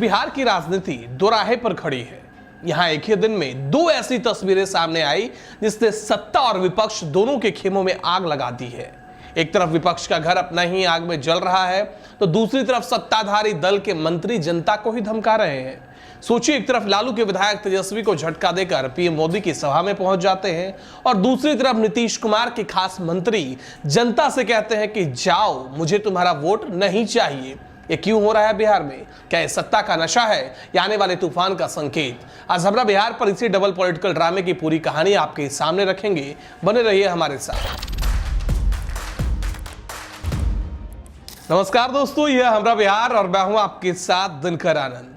बिहार की राजनीति दोराहे पर खड़ी है। यहां एक ही दिन में दो ऐसी तस्वीरें सामने आई जिसने सत्ता और विपक्ष दोनों के खेमों में आग लगा दी है। एक तरफ विपक्ष का घर अपना ही आग में जल रहा है तो दूसरी तरफ सत्ताधारी दल के मंत्री जनता को ही धमका रहे हैं। सोचिए, एक तरफ लालू के विधायक तेजस्वी को झटका देकर पीएम मोदी की सभा में पहुंच जाते हैं और दूसरी तरफ नीतीश कुमार के खास मंत्री जनता से कहते हैं कि जाओ, मुझे तुम्हारा वोट नहीं चाहिए। ये क्यों हो रहा है बिहार में? क्या सत्ता का नशा है या आने वाले तूफान का संकेत? आज हमरा बिहार पर इसी डबल पॉलिटिकल ड्रामे की पूरी कहानी आपके सामने रखेंगे। बने रहिए हमारे साथ। नमस्कार दोस्तों, यह हमरा बिहार और मैं हूं आपके साथ दिनकर आनंद।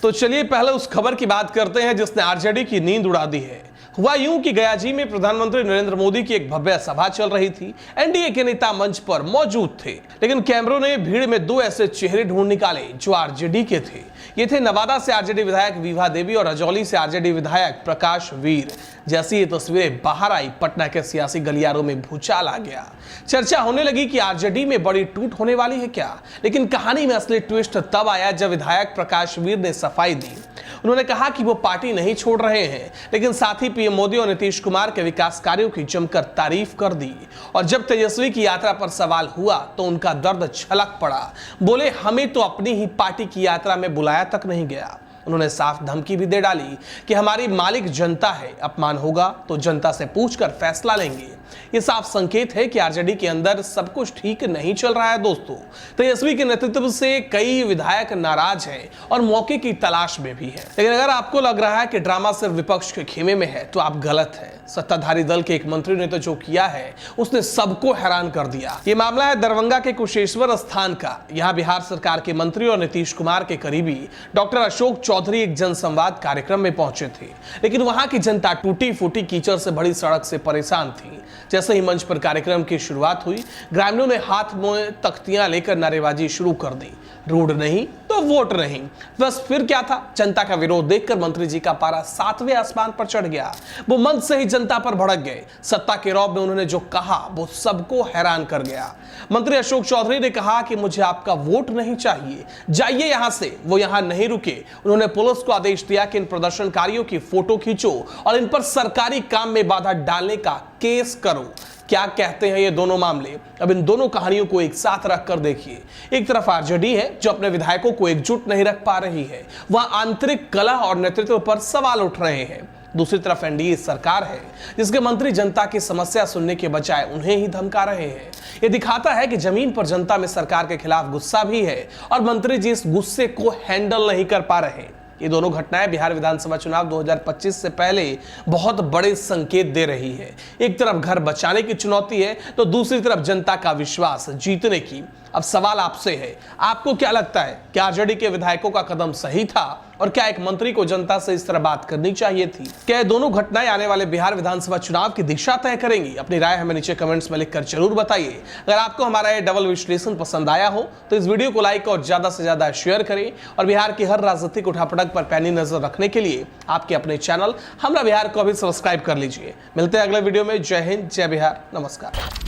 तो चलिए पहले उस खबर की बात करते हैं जिसने आरजेडी की नींद उड़ा दी है। हुआ यूं कि गयाजी में प्रधानमंत्री नरेंद्र मोदी की एक भव्य सभा चल रही थी। एनडीए के नेता मंच पर मौजूद थे, लेकिन कैमरों ने भीड़ में दो ऐसे चेहरे ढूंढ निकाले जो आरजेडी के थे। ये थे नवादा से आरजेडी विधायक विभा देवी और रजौली से आरजेडी विधायक प्रकाश वीर। जैसी ये तस्वीरें बाहर आई, पटना के सियासी गलियारों में भूचाल आ गया। चर्चा होने लगी कि आरजेडी में बड़ी टूट होने वाली है क्या। लेकिन कहानी में असली ट्विस्ट तब आया जब विधायक प्रकाश वीर ने सफाई दी। उन्होंने कहा कि वो पार्टी नहीं छोड़ रहे हैं, लेकिन साथ ही पीएम मोदी और नीतीश कुमार के विकास कार्यों की जमकर तारीफ कर दी। और जब तेजस्वी की यात्रा पर सवाल हुआ तो उनका दर्द छलक पड़ा। बोले, हमें तो अपनी ही पार्टी की यात्रा में बुलाया तक नहीं गया। उन्होंने साफ धमकी भी दे डाली कि हमारी मालिक जनता है, अपमान होगा तो जनता से पूछकर फैसला लेंगे। ये साफ संकेत है कि आरजेडी के अंदर सब कुछ ठीक नहीं चल रहा है दोस्तों। तेजस्वी के नेतृत्व से कई विधायक नाराज हैं और मौके की तलाश में भी है। लेकिन अगर आपको लग रहा है कि ड्रामा सिर्फ विपक्ष के खेमे में है तो आप गलत हैं। सत्ताधारी दल के एक मंत्री ने तो जो किया है उसने सबको हैरान कर दिया। ये मामला है दरभंगा के कुशेश्वर स्थान का। यहाँ बिहार सरकार के मंत्री और नीतीश कुमार के करीबी डॉक्टर अशोक चौधरी एक जनसंवाद कार्यक्रम में पहुंचे थे, लेकिन वहां की जनता टूटी फूटी कीचड़ से भरी सड़क से परेशान थी। जैसे ही मंच पर कार्यक्रम की शुरुआत हुई, ग्रामीणों ने हाथ में तख्तियां लेकर नारेबाजी शुरू कर दी। रोड नहीं तो वोट नहीं। बस फिर क्या था, जनता का विरोध देखकर मंत्री जी का पारा 7वें आसमान पर चढ़ गया। वो मंच से ही जनता पर भड़क गए। सत्ता के रौब में उन्होंने जो कहा वो सबको हैरान कर गया। मंत्री अशोक चौधरी ने कहा कि मुझे आपका वोट नहीं चाहिए, जाइए यहां से। वो यहां नहीं रुके। उन्होंने पुलिस को आदेश दिया कि इन प्रदर्शनकारियों की फोटो खींचो और इन पर सरकारी काम में बाधा डालने का केस करो। क्या कहते हैं ये दोनों मामले? अब इन दोनों कहानियों को एक साथ रखकर देखिए। एक तरफ आरजेडी है जो अपने विधायकों को एकजुट नहीं रख पा रही है, वह आंतरिक कलह और नेतृत्व पर सवाल उठ रहे हैं। दूसरी तरफ एनडीए सरकार है जिसके मंत्री जनता की समस्या सुनने के बजाय उन्हें ही धमका रहे हैं। यह दिखाता है कि जमीन पर जनता में सरकार के खिलाफ गुस्सा भी है और मंत्री जी इस गुस्से को हैंडल नहीं कर पा रहे। ये दोनों घटनाएं बिहार विधानसभा चुनाव 2025 से पहले बहुत बड़े संकेत दे रही है। एक तरफ घर बचाने की चुनौती है तो दूसरी तरफ जनता का विश्वास जीतने की। अब सवाल आपसे है, आपको क्या लगता है, क्या आरजेडी के विधायकों का कदम सही था और क्या एक मंत्री को जनता से इस तरह बात करनी चाहिए थी? क्या ये दोनों घटनाएं आने वाले बिहार विधानसभा चुनाव की दिशा तय करेंगी? अपनी राय हमें नीचे कमेंट्स में लिखकर जरूर बताइए। अगर आपको हमारा ये डबल विश्लेषण पसंद आया हो तो इस वीडियो को लाइक और ज्यादा से ज्यादा शेयर करें और बिहार की हर राजनीतिक उठापटक पर पैनी नजर रखने के लिए आपके अपने चैनल हमरा बिहार को भी सब्सक्राइब कर लीजिए। मिलते हैं अगले वीडियो में। जय हिंद, जय बिहार, नमस्कार।